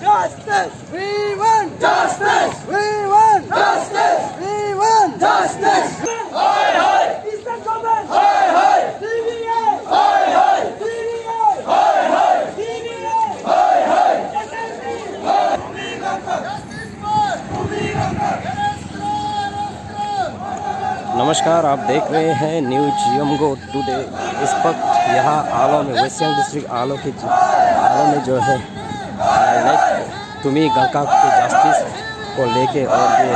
justice. We want justice. We want justice. We want justice. Hi hi. Is the government? Hi hi. CBI. Hi hi. CBI. Hi hi. CBI. Hi hi. Justice for. नमस्कार, आप देख रहे हैं news यमगो today. इस वक्त यहाँ आलो में waste Siang district आलो में जो है तुमी गंगा के जस्टिस को लेके और ये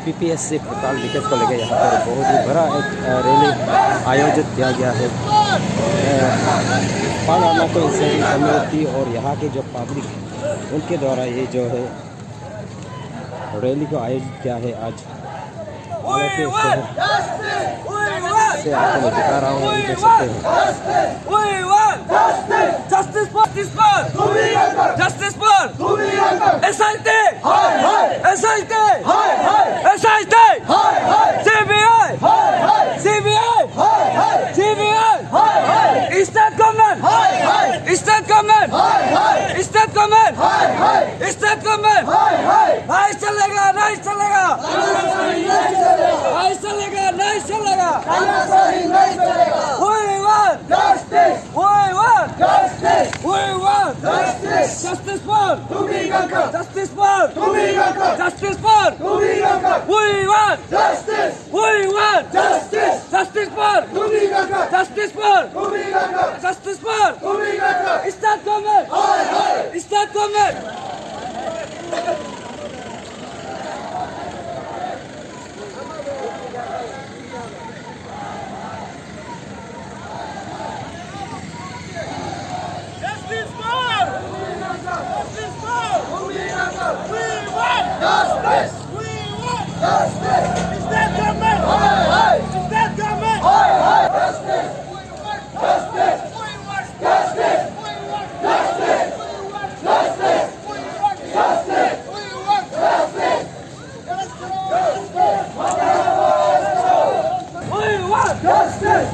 APPSC पोर्टल लीकेज को लेके यहाँ पर बहुत ही बड़ा एक रैली आयोजित किया गया है। पानामा को कम्युनिटी और यहाँ के जो पब्लिक उनके द्वारा ये जो है रैली को आयोजित किया है। आज से आपको मैं दिखा रहा हूँ, देख सकते हैं। नहीं चलेगा। We want justice. We want justice. We want justice. Justice for Tumiganga. Justice for Tumiganga. Justice for Tumiganga. We want justice. We want justice. Justice for Tumiganga. Justice for Tumiganga. Justice for Tumiganga. Is that government? Is that government? Justice! We want justice! Is that government? Is that government? Justice! We want justice! We want justice! We want justice! We want justice! We want justice! We want justice! We want justice!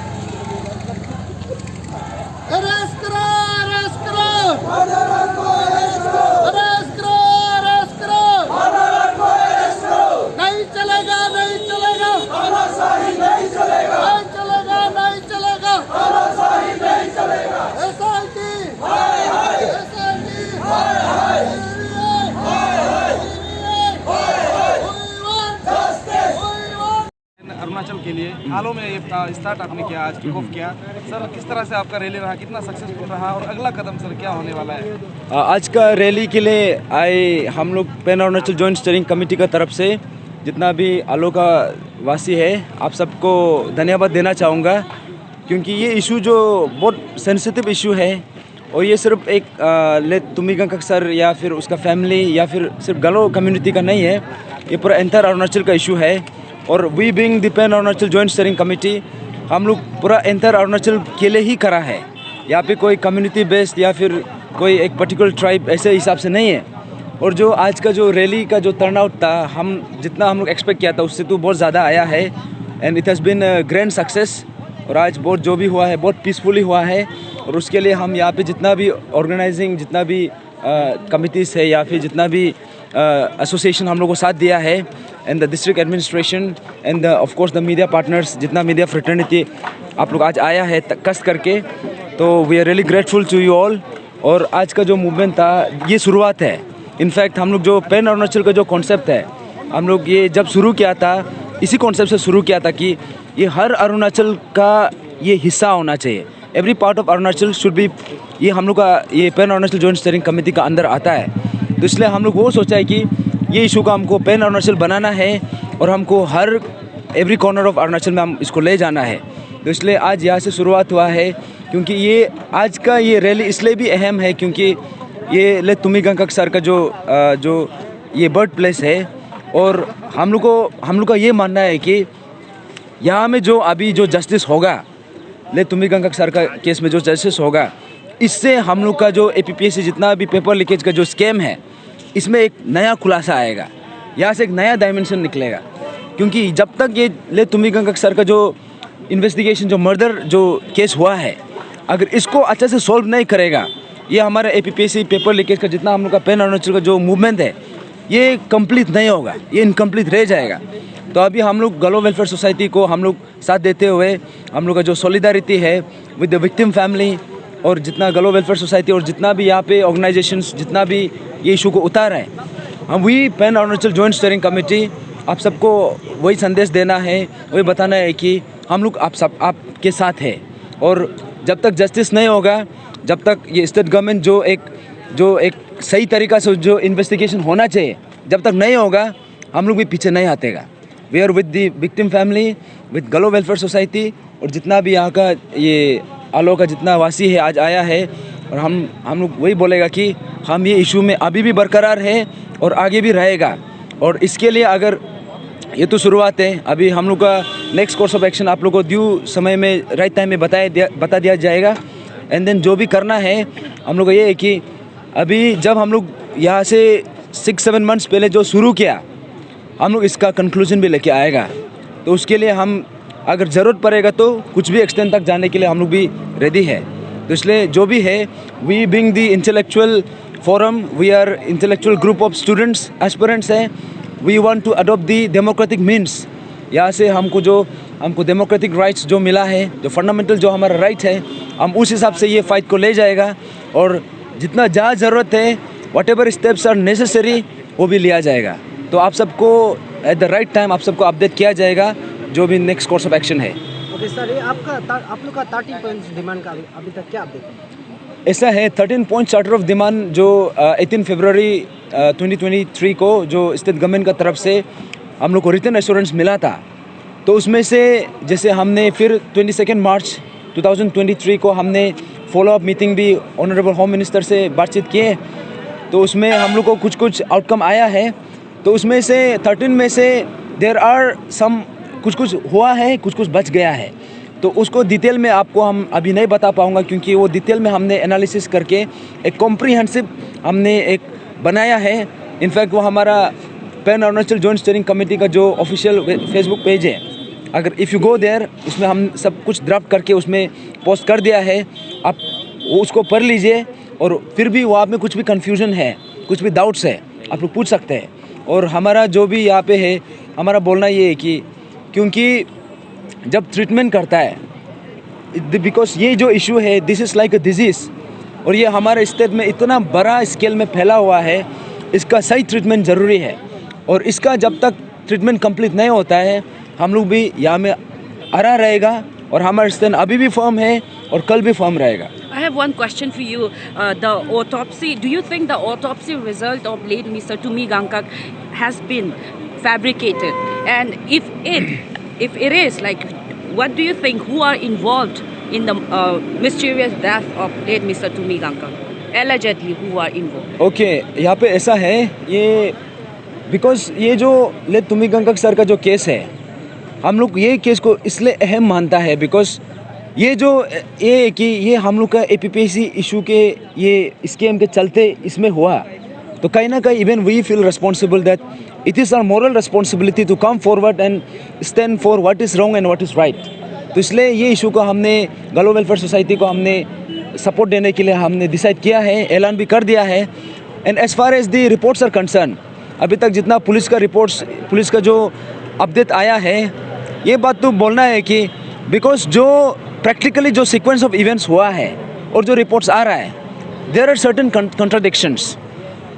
Arrest karo! Arrest karo! Arrest karo! नहीं चलेगा, नहीं चलेगा, तानाशाही नहीं चलेगा, नहीं चलेगा, नहीं चलेगा, तानाशाही नहीं चलेगा। SIT, hi hi, SIT, hi hi, CBI, hi hi, CBI, hi hi, we want justice, we want। Arunachal के लिए आलो में ये स्टार्ट आपने किया, आज किक ऑफ किया सर, किस तरह से आपका रैली रहा, कितना सक्सेसफुल रहा और अगला कदम सर क्या होने वाला है? आज का रैली के लिए हम लोग pan Arunachal joint steering committee का तरफ से जितना भी आलो का वासी है, आप सबको धन्यवाद देना चाहूँगा, क्योंकि ये इशू जो बहुत सेंसिटिव इशू है और ये सिर्फ एक ले तुमिगंगा सर या फिर उसका फैमिली या फिर सिर्फ गलो कम्युनिटी का नहीं है, ये पूरा एंटायर अरुणाचल का इशू है। और we being the pan Arunachal joint steering committee, हम लोग पूरा एंटायर अरुणाचल के लिए ही करा है। यहाँ पे कोई कम्युनिटी बेस्ड या फिर कोई एक पर्टिकुलर ट्राइब ऐसे हिसाब से नहीं है। और जो आज का जो रैली का जो टर्नआउट था, जितना हम लोग एक्सपेक्ट किया था उससे तो बहुत ज़्यादा आया है and it has been grand success. और आज बहुत जो भी हुआ है बहुत पीसफुली हुआ है और उसके लिए हम यहाँ पे जितना भी ऑर्गेनाइजिंग जितना भी कमिटीज़ है या फिर जितना भी एसोसिएशन हम लोग को साथ दिया है and the district administration and of course the media partners, जितना मीडिया फ्रेटर्निटी आप लोग आज आया है कष्ट करके, तो we are really grateful to you all. और आज का जो मूवमेंट था ये शुरुआत है। इनफैक्ट हम लोग जो पैन अरुणाचल का जो कॉन्सेप्ट है, हम लोग ये जब शुरू किया था इसी कॉन्सेप्ट से शुरू किया था कि ये हर अरुणाचल का ये हिस्सा होना चाहिए। Every part of Arunachal should be, ये हम लोग का ये pan Arunachal joint steering committee का अंदर आता है। तो इसलिए हम लोग वो सोचा है कि ये इशू का हमको पैन अरुणाचल बनाना है और हमको हर एवरी कॉर्नर ऑफ अरुणाचल में हम इसको ले जाना है। तो इसलिए आज यहाँ से शुरुआत हुआ है, क्योंकि ये आज का ये रैली इसलिए भी अहम है क्योंकि ये ले तुमिगंगा सर का जो ये बर्थ प्लेस है। और हम लोग का ये मानना है कि यहाँ में जो अभी जो जस्टिस होगा, ले तुमिगंगा सर का केस में जो जस्टिस होगा, इससे हम लोग का जो APPSC जितना भी पेपर लीकेज का जो स्कैम है, इसमें एक नया खुलासा आएगा, यहाँ से एक नया डायमेंशन निकलेगा। क्योंकि जब तक ये ले तुमिगंगा सर का जो इन्वेस्टिगेशन जो मर्डर जो केस हुआ है, अगर इसको अच्छे से सॉल्व नहीं करेगा ये हमारा APPSC पेपर लीकेज का जितना हम लोग का पैन अरुणाचल का जो मूवमेंट है ये कंप्लीट नहीं होगा, ये इनकम्प्लीट रह जाएगा। तो अभी हम लोग गलो वेलफेयर सोसाइटी को हम लोग साथ देते हुए हम लोग का जो सॉलिडारिटी है विद द विक्टिम फैमिली और जितना गलो वेलफेयर सोसाइटी और जितना भी यहाँ पे ऑर्गेनाइजेशंस जितना भी ये इशू को उतार है, हम वही pan Arunachal joint steering committee आप सबको वही संदेश देना है, वही बताना है कि हम लोग आप सब आपके साथ है। और जब तक जस्टिस नहीं होगा, जब तक ये स्टेट गवर्नमेंट जो एक सही तरीक़ा से जो इन्वेस्टिगेशन होना चाहिए जब तक नहीं होगा, हम लोग भी पीछे नहीं हटेगा। We are with the victim family, with Galo welfare society और जितना भी यहाँ का ये आलो का जितना वासी है आज आया है, और हम लोग वही बोलेगा कि हम ये इशू में अभी भी बरकरार है और आगे भी रहेगा। और इसके लिए अगर ये तो शुरुआत है, अभी हम लोग का नेक्स्ट कोर्स ऑफ एक्शन आप लोग को ड्यू समय में राइट टाइम में बता दिया जाएगा। एंड देन जो भी करना है हम लोग का ये है कि अभी जब हम लोग यहाँ से 6-7 मंथ्स पहले जो शुरू किया, हम लोग इसका कंक्लूजन भी लेके आएगा। तो उसके लिए हम अगर ज़रूरत पड़ेगा तो कुछ भी एक्सटेंड तक जाने के लिए हम लोग भी रेडी है। तो इसलिए जो भी है, we being the intellectual forum, we are intellectual group of students aspirants हैं, we want to adopt the democratic means. यहाँ से हमको डेमोक्रेटिक राइट्स जो मिला है, जो फंडामेंटल जो हमारा राइट है, हम उस हिसाब से ये फाइट को ले जाएगा। और जितना जहाँ ज़रूरत है, व्हाटएवर स्टेप्स आर नेसेसरी, वो भी लिया जाएगा। तो आप सबको एट द राइट टाइम आप सबको अपडेट किया जाएगा जो भी नेक्स्ट कोर्स ऑफ एक्शन है। ओके सर, ये आप लोग का 13 पॉइंट्स डिमांड का अभी तक क्या अपडेट है? ऐसा है 13 पॉइंट चार्टर ऑफ डिमांड जो 18 फरवरी 2023 को जो स्टेट गवर्नमेंट का तरफ से हम लोग को रिटन एश्योरेंस मिला था। तो उसमें से जैसे हमने फिर 22 मार्च 2023 को हमने फॉलोअप मीटिंग भी ऑनरेबल होम मिनिस्टर से बातचीत किए। तो उसमें हम लोग को कुछ आउटकम आया है। तो उसमें से 13 में से देयर आर सम कुछ हुआ है, कुछ बच गया है। तो उसको डिटेल में आपको हम अभी नहीं बता पाऊँगा, क्योंकि वो डिटेल में हमने एनालिसिस करके एक कॉम्प्रिहेंसिव हमने एक बनाया है। इनफैक्ट वो हमारा pan Arunachal joint steering committee का जो ऑफिशियल फेसबुक पेज है, अगर इफ़ यू गो देयर, उसमें हम सब कुछ ड्राफ्ट करके उसमें पोस्ट कर दिया है। आप उसको पढ़ लीजिए और फिर भी वो आप में कुछ भी कन्फ्यूजन है, कुछ भी डाउट्स है, आप लोग पूछ सकते हैं। और हमारा जो भी यहाँ पे है, हमारा बोलना ये है कि क्योंकि जब ट्रीटमेंट करता है, बिकॉज ये जो इशू है this is like a disease, और ये हमारे स्टेट में इतना बड़ा स्केल में फैला हुआ है, इसका सही ट्रीटमेंट ज़रूरी है। और इसका जब तक ट्रीटमेंट कंप्लीट नहीं होता है, हम लोग भी यहाँ में अड़ा रहेगा और हमारा स्टैंड अभी भी फर्म है और कल भी फर्म रहेगा। I have one question for you. The autopsy, do you think the autopsy result of late Mr. Tumi Gangkak has been fabricated? And if it is, like, what do you think, who are involved in the mysterious death of late Mr. Tumi Gangkak? Allegedly, who are involved? Okay, यहाँ पे ऐसा है, ये because ये जो late तुमी गंगक sir का जो केस है, हम लोग ये केस को इसलिए अहम मानता है बिकॉज ये कि ये हम लोग का APPSC इशू के ये स्कीम के चलते इसमें हुआ। तो कहीं ना कहीं even we feel responsible that it is our moral responsibility to come forward and stand for what is wrong and what is right. तो इसलिए ये इशू को हमने गलो वेलफेयर सोसाइटी को हमने सपोर्ट देने के लिए हमने डिसाइड किया है, ऐलान भी कर दिया है। And as far as the reports are concern, अभी तक जितना पुलिस का जो अपडेट आया है, ये बात तो बोलना है कि बिकॉज जो प्रैक्टिकली जो सीक्वेंस ऑफ इवेंट्स हुआ है और जो रिपोर्ट्स आ रहा है, देयर आर सर्टेन कंट्राडिक्शंस।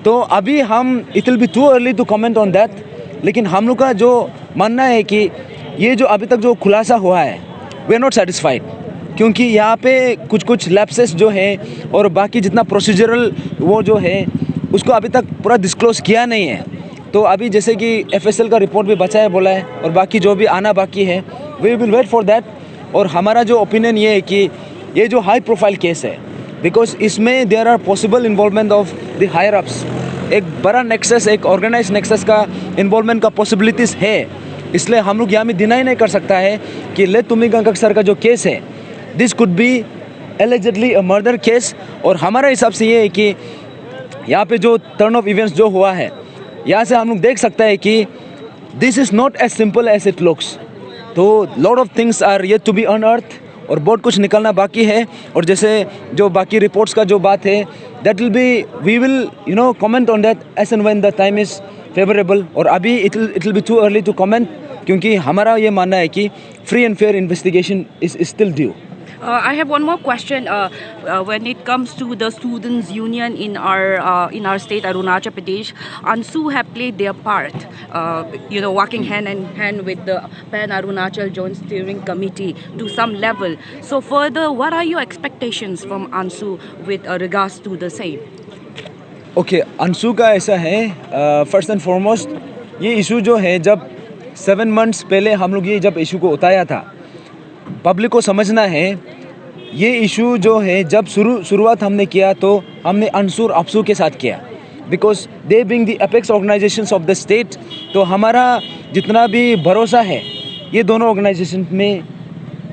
तो अभी हम it will be too early to comment on that, लेकिन हम लोग का जो मानना है कि ये जो अभी तक जो खुलासा हुआ है, वी आर नॉट सेटिस्फाइड, क्योंकि यहाँ पे कुछ लैप्सेस जो है और बाकी जितना प्रोसीजरल वो जो है उसको अभी तक पूरा डिस्क्लोज किया नहीं है। तो अभी जैसे कि FSL का रिपोर्ट भी बचा है बोला है, और बाकी जो भी आना बाकी है, we will wait for that. और हमारा जो ओपिनियन ये है कि ये जो हाई प्रोफाइल केस है, बिकॉज इसमें there are possible involvement of the higher ups, एक बड़ा नेक्सस, एक ऑर्गेनाइज नेक्सस का इन्वॉल्वमेंट का पॉसिबिलिटीज़ है। इसलिए हम लोग यहाँ में डिनाई नहीं कर सकता है कि लेट तुमी गंगक सर का जो केस है, this could be allegedly a murder case. और हमारा हिसाब से ये है कि यहाँ पे जो टर्न ऑफ इवेंट्स जो हुआ है, यहाँ से हम लोग देख सकते हैं कि this is not as simple as it looks. तो lot of things are yet to be unearth, और बहुत कुछ निकलना बाकी है। और जैसे जो बाकी रिपोर्ट्स का जो बात है, that will be we will comment on that as and when the time is favourable. और अभी it will be too early to comment, क्योंकि हमारा ये मानना है कि free and fair investigation is still due. I have one more question. When it comes to the students' union in our state, Arunachal Pradesh, ANSU have played their part. Working hand in hand with the Pan Arunachal Joint Steering Committee to some level. So further, what are your expectations from ANSU with regards to the same? Okay, Anshu का ऐसा है, first and foremost ये issue जो है, जब 7 months पहले हम लोग ये जब इशू को उठाया था, पब्लिक को समझना है ये इशू जो है, जब शुरुआत हमने किया तो हमने अंशु और अफसू के साथ किया, because they being the apex organisations of the state. तो हमारा जितना भी भरोसा है ये दोनों ऑर्गेनाइजेशन में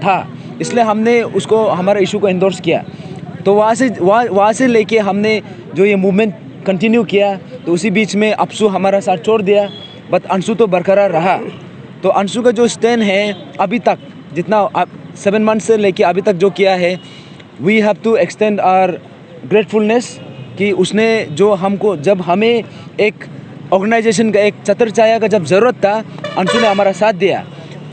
था, इसलिए हमने उसको हमारा इशू को एंडोर्स किया। तो वहाँ से लेके हमने जो ये मूवमेंट कंटिन्यू किया, तो उसी बीच में अफसू हमारा साथ छोड़ दिया, बट अंशु तो बरकरार रहा। तो अंशु का जो स्टैंड है अभी तक, जितना 7 months से लेके अभी तक जो किया है, we have to extend our gratefulness कि उसने जो हमको, जब हमें एक ऑर्गेनाइजेशन का, एक छत्र छाया का जब ज़रूरत था, अंशु ने हमारा साथ दिया।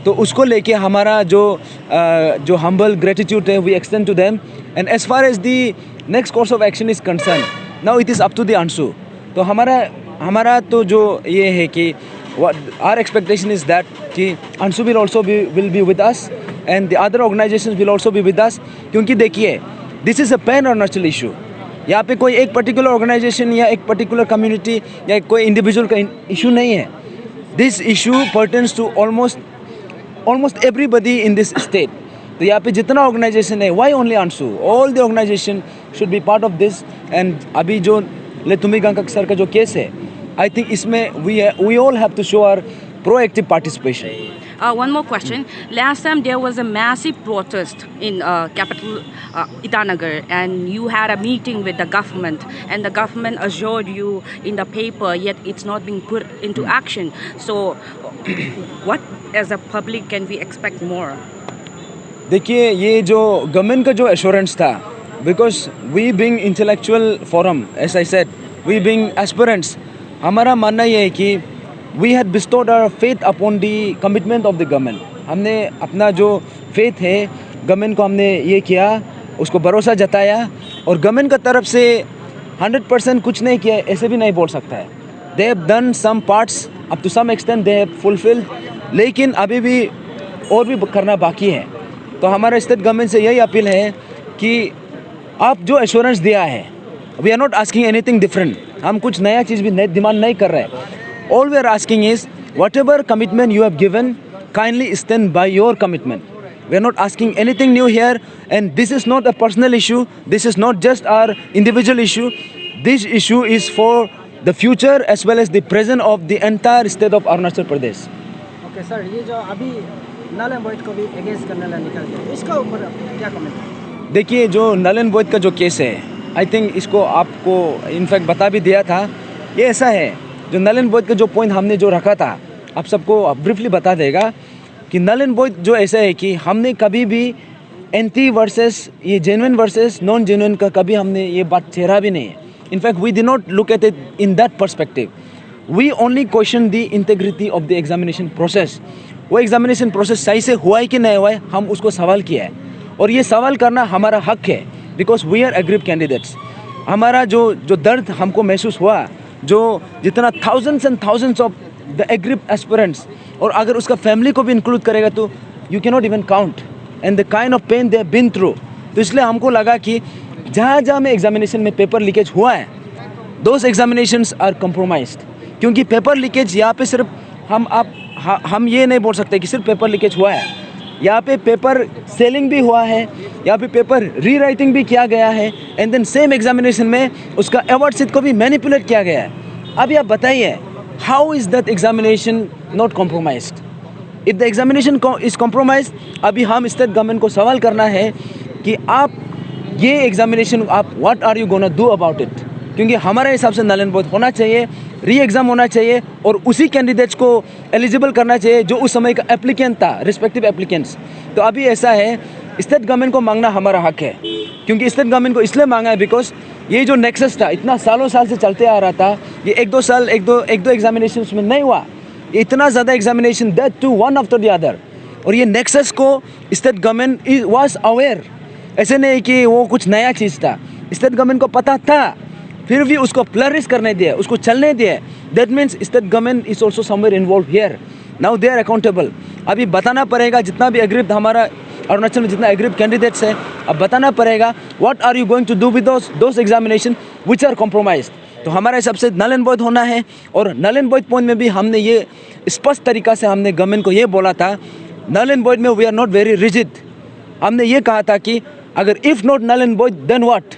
तो उसको लेके हमारा जो हम्बल ग्रेटिट्यूड है, we extend to them. And as far as the next course of action is concern, now it is up to the ANSU. तो हमारा तो जो ये है कि our expectation is that कि Anshu will be with us and the other organizations will also be with us, क्योंकि देखिए this is a pan Arunachal issue। यहाँ पे कोई एक पर्टिकुलर ऑर्गेनाइजेशन या एक पर्टिकुलर कम्युनिटी या कोई इंडिविजुअल का इशू नहीं है। This issue pertains to almost everybody in this state. तो यहाँ पे जितना ऑर्गेनाइजेशन है, why only ANSU, all the organisation should be part of this. And अभी जो तुमी गांकक सर का जो केस है, I think इसमें we all have to show our proactive participation. One more question. Last time there was a massive protest in capital Itanagar, and you had a meeting with the government, and the government assured you in the paper, yet it's not being put into action. So what as a public can we expect more? देखिए, ये जो government का जो assurance था, because we being intellectual forum, as I said, we being aspirants, हमारा मानना ये है कि we had bestowed our faith upon the commitment of the government. हमने अपना जो फेथ है गवर्नमेंट को हमने ये किया, उसको भरोसा जताया, और गवर्नमेंट का तरफ से 100% कुछ नहीं किया ऐसे भी नहीं बोल सकता है। They have done some parts, up to some extent they have fulfilled, लेकिन अभी भी और भी करना बाकी है। तो हमारा स्टेट गवर्नमेंट से यही अपील है कि आप जो एश्योरेंस दिया है, we are not asking anything different, हम कुछ नया चीज़ भी डिमांड नहीं कर रहे। All we are asking is whatever commitment you have given, kindly stand by your commitment. We are not asking anything new here, and this is not a personal issue, this is not just our individual issue, this issue is for the future as well as the present of the entire state of Arunachal Pradesh. Okay sir, ये जो अभी नल and void को भी against करने लगा निकल गया, इसका ऊपर क्या कमेंट? देखिए, जो नल एंड वॉइड का जो केस है, आई थिंक इसको आपको इनफैक्ट बता भी दिया था। ये ऐसा है, जो नल एंड वॉइड का जो पॉइंट हमने जो रखा था, आप सबको ब्रीफली बता देगा कि नल एंड वॉइड जो ऐसा है कि हमने कभी भी एंटी वर्सेस ये जेन्युइन वर्सेस नॉन जेन्युइन का कभी हमने ये बात छेड़ा भी नहीं है। In fact we did not look at it in that perspective, we only question the integrity of the examination process. वो एग्जामिनेशन प्रोसेस सही से हुआ है कि नहीं हुआ है, हम उसको सवाल किया है, और ये सवाल करना हमारा हक है, because we are aggrieved candidates. हमारा जो दर्द हमको महसूस हुआ, जो जितना thousands and thousands of the aggrieved aspirants, और अगर उसका फैमिली को भी इंक्लूड करेगा तो you can not even count, and the kind of pain they have been through. तो इसलिए हमको लगा कि जहाँ जहाँ में एग्जामिनेशन में पेपर लीकेज हुआ है, दोज एग्जामिनेशंस आर कम्प्रोमाइज्ड। क्योंकि पेपर लीकेज यहाँ पे सिर्फ हम ये नहीं बोल सकते कि सिर्फ पेपर लीकेज हुआ है, यहाँ पे पेपर सेलिंग भी हुआ है, यहाँ पे पेपर रीराइटिंग भी किया गया है, एंड देन सेम एग्जामिनेशन में उसका अवार्ड शीट को भी मैनिपुलेट किया गया है। अभी आप बताइए, how is that examination not compromised? If the examination is compromised, अभी हम स्टेट गवर्नमेंट को सवाल करना है कि आप ये एग्जामिनेशन आप what are you gonna do about it? क्योंकि हमारे हिसाब से नल एंड वॉइड होना चाहिए, री एग्ज़ाम होना चाहिए, और उसी कैंडिडेट्स को एलिजिबल करना चाहिए जो उस समय का एप्लीकेंट था, रिस्पेक्टिव एप्लीकेंट्स। तो अभी ऐसा है स्टेट गवर्नमेंट को मांगना हमारा हक है, क्योंकि स्टेट गवर्नमेंट को इसलिए मांगा है बिकॉज ये जो नेक्सस था इतना सालों साल से चलते आ रहा था, ये एक दो एग्जामिनेशन में नहीं हुआ, ये इतना ज़्यादा examination that too one after the other, और ये नेक्सस को स्टेट गवर्नमेंट वाज अवेयर, ऐसे नहीं कि वो कुछ नया चीज़ था, स्टेट गवर्नमेंट को पता था, फिर भी उसको फ्लरिश करने दिया, उसको चलने दिया। That means state government is also somewhere involve here, now they are accountable. अभी बताना पड़ेगा जितना भी एग्रीड हमारा अरुणाचल में जितना एग्रीड कैंडिडेट्स है, अब बताना पड़ेगा what are you going to do with those examination which are compromised. तो हमारे हिसाब से नल एंड वॉइड होना है, और नल एंड वॉइड पॉइंट में भी हमने ये स्पष्ट तरीका से हमने गवर्नमेंट को ये बोला था, नल एंड वॉइड में we are not very rigid. हमने ये कहा था कि अगर if not null and void then what,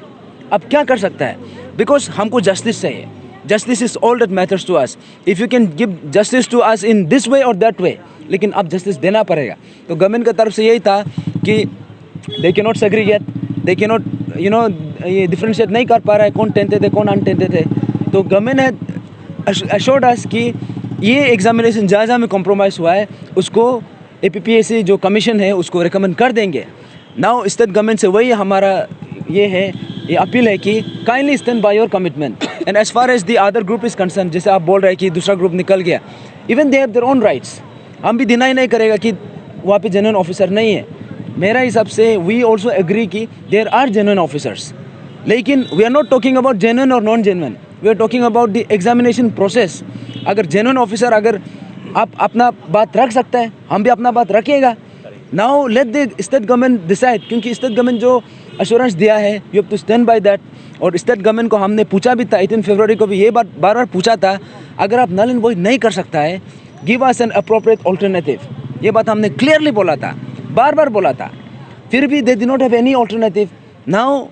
अब क्या कर सकता है, बिकॉज हमको जस्टिस चाहिए, justice is all that matters to us. If you can give justice to us in this way और दैट वे, लेकिन अब जस्टिस देना पड़ेगा। तो गवर्नमेंट की तरफ से यही था कि they can not segregate, they can not ये डिफ्रेंशिएट नहीं कर पा रहा है कौन टेंटेड है कौन अनटेंटेड है। तो गवर्नमेंट है अश्योर्ड अस कि ये एग्जामिनेशन जहाँ जहाँ में कॉम्प्रोमाइज़ हुआ है उसको APPSC जो कमीशन है उसको रिकमेंड कर देंगे। नाउ स्टेट गवर्नमेंट से वही हमारा ये अपील है कि kindly stand by your commitment, and as far as the other group is concern, जैसे आप बोल रहे हैं कि दूसरा ग्रुप निकल गया, even they have their own rights, हम भी डिनाई नहीं करेगा कि वहाँ पे जेन्युइन ऑफिसर नहीं है। मेरा हिसाब से वी ऑल्सो एग्री कि देयर आर जेन्युइन ऑफिसर्स, लेकिन we are not talking about genuine और non genuine, we are talking about the examination process. अगर जेन्युइन ऑफिसर अगर आप अपना बात रख सकता है, हम भी अपना बात रखेगा। Now let the state government decide, क्योंकि स्टेट गवर्नमेंट जो अश्योरेंस दिया है you have to stand by that. और स्टेट गवर्नमेंट को हमने पूछा भी था, 18 फरवरी को भी ये बात बार बार पूछा था, अगर आप नल एंड वॉइड नहीं कर सकता है, give us an appropriate alternative. ये बात हमने क्लियरली बोला था, बार बार बोला था, फिर भी they did not have any alternative. Now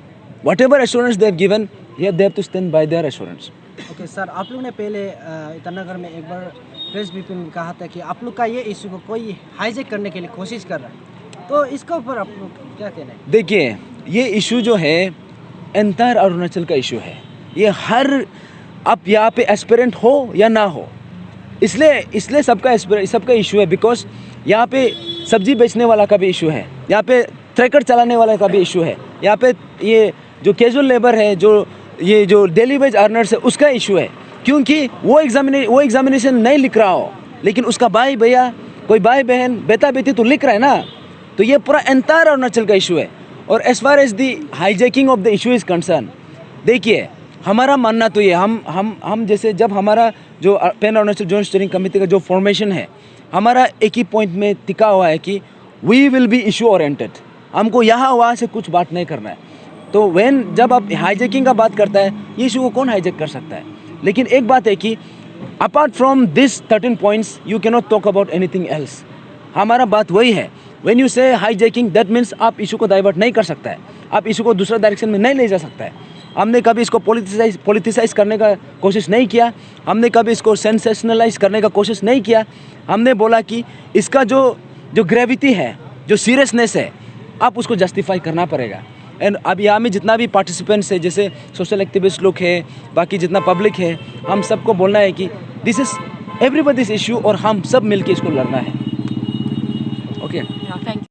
whatever assurance they have given, they have to stand by their assurance. Okay sir, आप लोग ने पहले ईटानगर में एक बार प्रेस ब्रीफिंग में कहा था कि आप लोग का ये इशू को कोई हाईजैक करने के लिए कोशिश कर रहा है, तो इसके ऊपर आप लोग क्या कहना है? देखिए, ये इशू जो है एंटायर अरुणाचल का इशू है, ये हर आप यहाँ पे एस्पिरेंट हो या ना हो, इसलिए सबका इशू है। बिकॉज यहाँ पे सब्जी बेचने वाला का भी इशू है, यहाँ पे ट्रैक्टर चलाने वाला का भी इशू है, यहाँ पे ये जो कैजुअल लेबर है, ये जो डेली वेज अर्नर्स है, उसका इशू है। क्योंकि वो एग्जामिनेशन नहीं लिख रहा हो, लेकिन उसका भाई भैया, कोई भाई बहन, बेटा बेटी तो लिख रहा है ना। तो ये पूरा एंटायर अरुणाचल का इशू है। और as far as the hijacking of the issue is concern, देखिए हमारा मानना तो ये हम जैसे जब हमारा जो pan Arunachal joint steering committee का जो फॉर्मेशन है, हमारा एक ही पॉइंट में टिका हुआ है कि we will be issue oriented, हमको यहाँ वहाँ से कुछ बात नहीं करना है। तो जब आप हाईजैकिंग का बात करता है, ये इशू को कौन हाईजैक कर सकता है? लेकिन एक बात है कि apart from this 13 points you can not talk about anything else. हमारा बात वही है, व्हेन यू से हाईजैकिंग दैट मीन्स आप इशू को डाइवर्ट नहीं कर सकता है, आप इशू को दूसरा डायरेक्शन में नहीं ले जा सकता है। हमने कभी इसको पॉलिटिसाइज करने का कोशिश नहीं किया, हमने कभी इसको सेंसेशनलाइज करने का कोशिश नहीं किया। हमने बोला कि इसका जो ग्रेविटी है, जो सीरियसनेस है, आप उसको जस्टिफाई करना पड़ेगा। एंड अब यहाँ में जितना भी पार्टिसिपेंट्स है, जैसे सोशल एक्टिविस्ट लोग हैं, बाकी जितना पब्लिक है, हम सबको बोलना है कि दिस इज़ एवरीबॉडीज इशू और हम सब मिलके इसको लड़ना है। Okay, thank you.